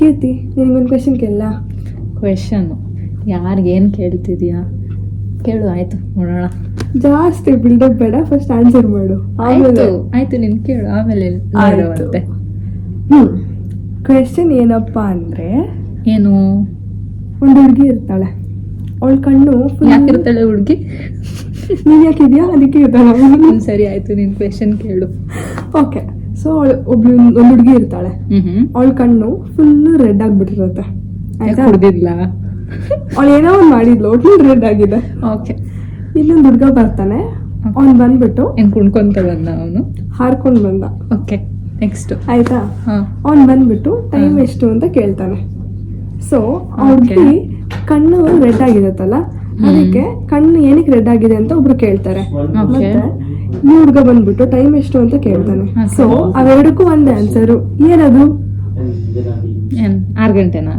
ಕೀರ್ತಿ ನಿನಗೊಂದು ಕ್ವೆಶನ್ ಕೇಳಲ್ಲ? ಕ್ವೆಶನ್ನು ಯಾರಿಗೇನು ಕೇಳ್ತಿದ್ಯಾ ಕೇಳು. ಆಯ್ತು ನೋಡೋಣ. ಜಾಸ್ತಿ ಬಿಲ್ಡಪ್ ಬೇಡ, ಫಸ್ಟ್ ಆನ್ಸರ್ ಮಾಡು. ಆಯ್ತು ಆಯ್ತು ನೀನು ಕೇಳು, ಆಮೇಲೆ ನೋಡುವಂತೆ. ಕ್ವೆಶನ್ ಏನಪ್ಪ ಅಂದ್ರೆ, ಏನು? ಒಂದು ಹುಡುಗಿ ಇರ್ತಾಳೆ, ಅವಳ ಕಣ್ಣು ಯಾಕಿರ್ತಾಳೆ ಹುಡುಗಿ? ನೀನ್ ಯಾಕಿದ್ಯಾ ಅದಕ್ಕೆ ಇರ್ತಾಳೆ. ಸರಿ ಆಯ್ತು, ನೀನು ಕ್ವೆಶನ್ ಕೇಳು. ಓಕೆ, ಸೊ ಒಂದು ಹುಡುಗಿ ಇರ್ತಾಳೆ, ಅವಳ ಕಣ್ಣು ಫುಲ್ ರೆಡ್ ಆಗ್ಬಿಟ್ಟಿರುತ್ತೆ. ಆಯ್ತಾ? ಕುಡ್ದಿಲ್ಲ, ಅವಳು ಏನೋ ಒಂದು ಮಾಡಿದ್ಲು, ಒಟ್ಟು ರೆಡ್ ಆಗಿದೆ. ಓಕೆ. ಇಲ್ಲೊಂದು ಹುಡುಗ ಬರ್ತಾನೆ, ಅವ್ನು ಬಂದ್ಬಿಟ್ಟು ಏನ್ ಕುಣ್ಕೊಂತ ಬಂದ ಅವನು? ಹಾರ್ಕೊಂಡ್ ಬಂದ. Okay, next. ಆಯ್ತಾ? ಅವ್ನು ಬಂದ್ಬಿಟ್ಟು ಟೈಮ್ ಎಷ್ಟು ಅಂತ ಕೇಳ್ತಾನೆ. ಸೊ ಅವ್ರಿಗೆ ಕಣ್ಣು ರೆಡ್ ಆಗಿರತ್ತಲ್ಲ, ಅದಕ್ಕೆ ಕಣ್ಣು ಏನಕ್ಕೆ ರೆಡ್ ಆಗಿದೆ ಅಂತ ಒಬ್ರು ಕೇಳ್ತಾರೆ. ಮತ್ತೆ ಈ ಹುಡುಗ ಬಂದ್ಬಿಟ್ಟು ಟೈಮ್ ಎಷ್ಟು ಅಂತ ಕೇಳ್ತಾನೆ. ಸೊ ಅವೆರಡಕ್ಕೂ ಒಂದೇ ಆನ್ಸರು. ಏನದು? 6 ಗಂಟೆನಾ?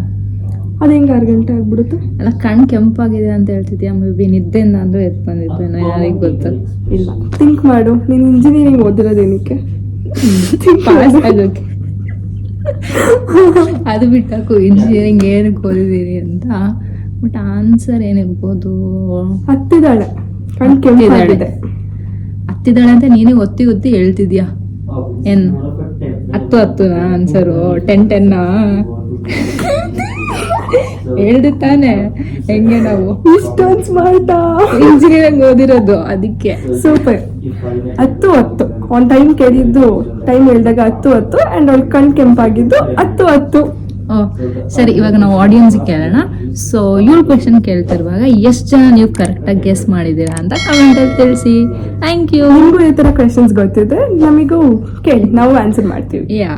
ಅದು ಹೆಂಗೆ 6 ಗಂಟೆ ಆಗ್ಬಿಡುತ್ತೆ? ಅಲ್ಲ, ಕಣ್ಣು ಕೆಂಪಾಗಿದೆ ಅಂತ ಹೇಳ್ತಿದ್ಯಾ, ಮೇ ಬಿ ನಿದ್ದೆಯಿಂದ ಅಂದ್ರೆ ಎದ್ದು ಬಂದಿದ್ದೇನೋ, ಯಾರಿಗೆ ಗೊತ್ತು. ಇಲ್ಲ, ಥಿಂಕ್ ಮಾಡು. ನೀನು ಇಂಜಿನಿಯರಿಂಗ್ ಓದಿರೋದೇನಕ್ಕೆ? ಪಾಸ್ ಆಗೋಕೆ. ಅದು ಬಿಟ್ಟಾಕು, ಇಂಜಿನಿಯರಿಂಗ್ ಏನಕ್ಕೆ ಓದಿದ್ದೀನಿ ಅಂತ. ಬಟ್ ಆನ್ಸರ್ ಏನಿರ್ಬೋದು? ಹತ್ತಿದಾಳೆ, ಕಣ್ಣು ಕೆಂಪಾಗಿದೆ. ಹತ್ತಿದಾಳೆ ಅಂತ ನೀನೇ ಒತ್ತಿ ಹೇಳ್ತಿದ್ಯಾ? ಏನ್ 10 ಆನ್ಸರು? 10 ಹೇಳ್ದೆ ತಾನೆ. ಹೆಂಗೆ ನಾವು ಇಷ್ಟೊಂದು ಸ್ಮಾರ್ಟಾ? ಇಂಜಿನಿಯರಿಂಗ್ ಓದಿರೋದು, ಅದಕ್ಕೆ. ಸೂಪರ್. 10 ಒಂದು ಟೈಮ್ ಕೇಳಿದ್ದು, ಟೈಮ್ ಹೇಳಿದಾಗ 10 ಅಂಡ್ ಅವ್ಳು ಕಣ್ ಕೆಂಪಾಗಿದ್ದು 10. ಸರಿ, ಇವಾಗ ನಾವು ಆಡಿಯನ್ಸ್ ಕೇಳೋಣ. ಸೊ ಇವ್ರು ಕ್ವೆಶನ್ ಕೇಳ್ತಿರುವಾಗ ಎಷ್ಟು ಜನ ನೀವು ಕರೆಕ್ಟಾಗಿ ಗೆಸ್ ಮಾಡಿದ್ದೀರಾ ಅಂತ ಕಮೆಂಟಲ್ಲಿ ತಿಳಿಸಿ. Thank you. ನಿಮಗೂ ಈ ಥರ ಕ್ವೆಶನ್ಸ್ ಗೊತ್ತಿದೆ ನಮಗೂ ಕೇಳಿ, ನಾವು ಆನ್ಸರ್ ಮಾಡ್ತೀವಿ. ಯಾ